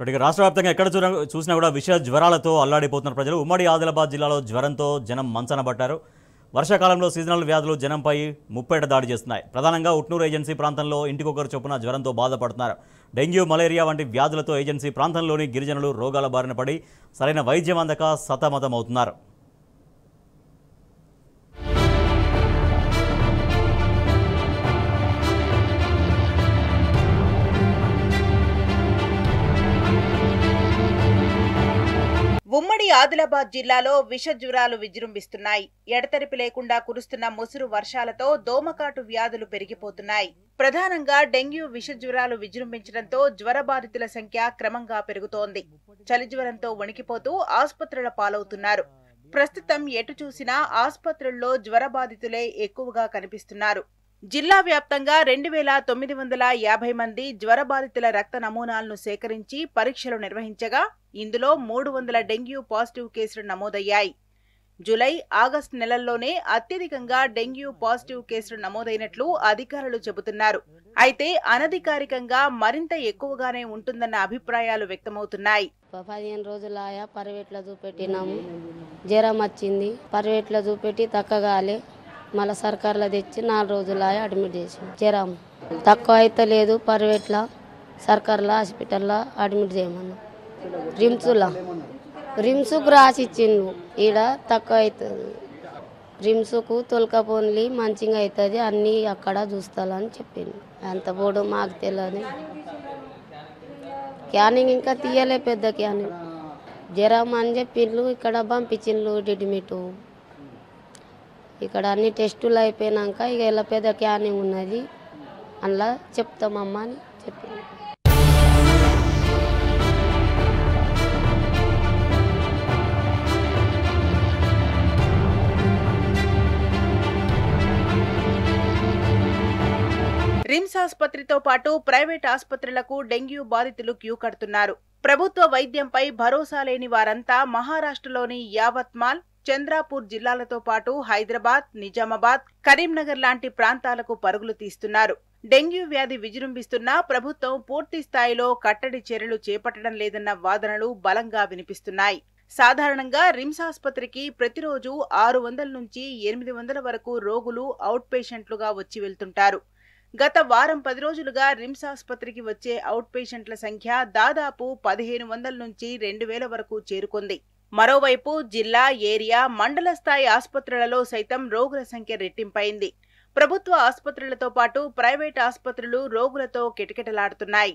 రాష్ట్ర వ్యాప్తంగా ఎక్కడ చూసినా కూడా విష జ్వరాలతో అల్లాడిపోతున్న ప్రజలు ఉమ్మడి ఆదిలాబాద్ జిల్లాలో జ్వరంతో జనం మంచన పట్టారు. వర్షాకాలంలో సీజనల్ వ్యాధులు జనంపై ముప్పేట దాడి చేస్తున్నాయి. ప్రధానంగా ఉట్నూరు ఏజెన్సీ ప్రాంతంలో ఇంటికొకరు చొప్పున జ్వరంతో బాధపడుతున్నారు. డెంగ్యూ, మలేరియా వంటి వ్యాధులతో ఏజెన్సీ ప్రాంతంలోని గిరిజనులు రోగాల బారిన పడి సరైన వైద్యం అందక సతమతమవుతున్నారు. ఉమ్మడి ఆదిలాబాద్ జిల్లాలో విష జ్వరాలు విజృంభిస్తున్నాయి. ఎడతెరిపి లేకుండా కురుస్తున్న ముసురు వర్షాలతో దోమకాటు వ్యాధులు పెరిగిపోతున్నాయి. ప్రధానంగా డెంగ్యూ విష జ్వరాలు విజృంభించడంతో జ్వర బాధితుల సంఖ్య క్రమంగా పెరుగుతోంది. చలి జ్వరంతో వణికిపోతూ ఆసుపత్రుల పాలవుతున్నారు. ప్రస్తుతం ఎటు చూసినా ఆసుపత్రుల్లో జ్వర బాధితులే ఎక్కువగా కనిపిస్తున్నారు. జిల్లా వ్యాప్తంగా 2950 మంది జ్వర బాధితుల రక్త నమూనాలను సేకరించి పరీక్షలు నిర్వహించగా ఇందులో 300 డెంగ్యూ పాజిటివ్ కేసులు నమోదయ్యాయి. జూలై, ఆగస్టు నెలల్లోనే అత్యధికంగా డెంగ్యూ పాజిటివ్ కేసులు నమోదైనట్లు అధికారులు చెబుతున్నారు. అయితే అనధికారికంగా మరింత ఎక్కువగానే ఉంటుందన్న అభిప్రాయాలు వ్యక్తమవుతున్నాయి. 15 రోజులాయా పర్వేట్లో చూపెట్టినాము. జ్వరం వచ్చింది, పర్వేట్లో చూపెట్టి తక్కగాలే మళ్ళీ సర్కార్లో తెచ్చి 4 రోజులాయా అడ్మిట్ చేసి జ్వరం తక్కువ అయితే లేదు. పర్వేట్లో సర్కార్లో హాస్పిటల్లో అడ్మిట్ చేయమన్నా. రిమ్స్కు రాసి ఇచ్చిండు. ఈడ తక్కువ అవుతుంది. రిమ్స్కు తొలకపోన్లి మంచిగా అవుతుంది, అన్నీ అక్కడ చూస్తాలని చెప్పిండు. అంత పోడు మాకు తెలియదు. క్యానింగ్ ఇంకా తీయలే, పెద్ద క్యానింగ్. జ్వరం అని చెప్పిండ్రు. ఇక్కడ పంపించిండ్రు డిడ్మిటు. ఇక్కడ అన్ని టెస్టులు అయిపోయినాక ఇక ఇలా పెద్ద క్యానింగ్ ఉన్నది, అందులో చెప్తామమ్మా అని చెప్పింది. రిమ్స్ ఆసుపత్రితో పాటు ప్రైవేట్ ఆసుపత్రులకు డెంగ్యూ బాధితులు క్యూ కడుతున్నారు. ప్రభుత్వ వైద్యంపై భరోసా లేని వారంతా మహారాష్ట్రలోని యావత్మాల్, చంద్రాపూర్ జిల్లాలతో పాటు హైదరాబాద్, నిజామాబాద్, కరీంనగర్ లాంటి ప్రాంతాలకు పరుగులు తీస్తున్నారు. డెంగ్యూ వ్యాధి విజృంభిస్తున్నా ప్రభుత్వం పూర్తి స్థాయిలో కట్టడి చర్యలు చేపట్టడం లేదన్న వాదనలు బలంగా వినిపిస్తున్నాయి. సాధారణంగా రిమ్స్ ఆసుపత్రికి ప్రతిరోజు 600 నుంచి 800 వరకు రోగులు అవుట్ పేషెంట్లుగా వచ్చి వెళ్తుంటారు. గత వారం 10 రోజులుగా రిమ్స్ ఆసుపత్రికి వచ్చే అవుట్ పేషెంట్ల సంఖ్య దాదాపు 1500 నుంచి 2000 వరకు చేరుకుంది. మరోవైపు జిల్లా, ఏరియా, మండల స్థాయి ఆసుపత్రులలో సైతం రోగుల సంఖ్య రెట్టింపైంది. ప్రభుత్వ ఆసుపత్రులతో పాటు ప్రైవేట్ ఆసుపత్రులు రోగులతో కిటకిటలాడుతున్నాయి.